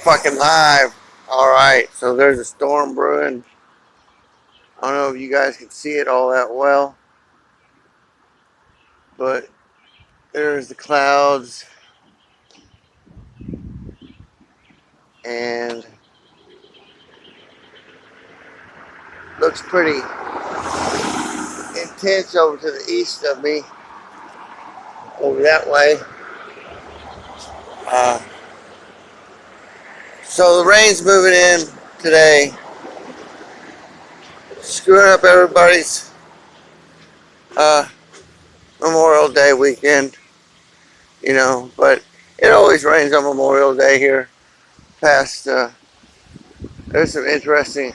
fucking live. Alright, so there's a storm brewing. I don't know if you guys can see it all that well, but there's the clouds and looks pretty intense over to the east of me, over that way. So the rain's moving in today, screwing up everybody's Memorial Day weekend, you know, but it always rains on Memorial Day here. There's some interesting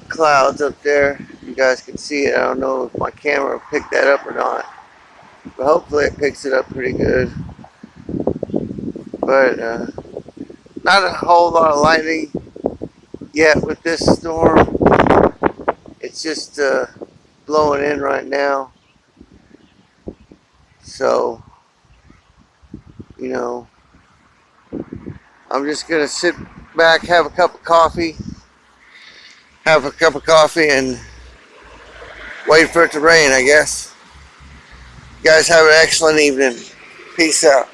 clouds up there. You guys can see it. I don't know if my camera picked that up or not, but hopefully it picks it up pretty good. But not a whole lot of lightning yet with this storm. It's just blowing in right now. So, you know, I'm just gonna sit back, have a cup of coffee, and wait for it to rain, I guess. You guys have an excellent evening. Peace out.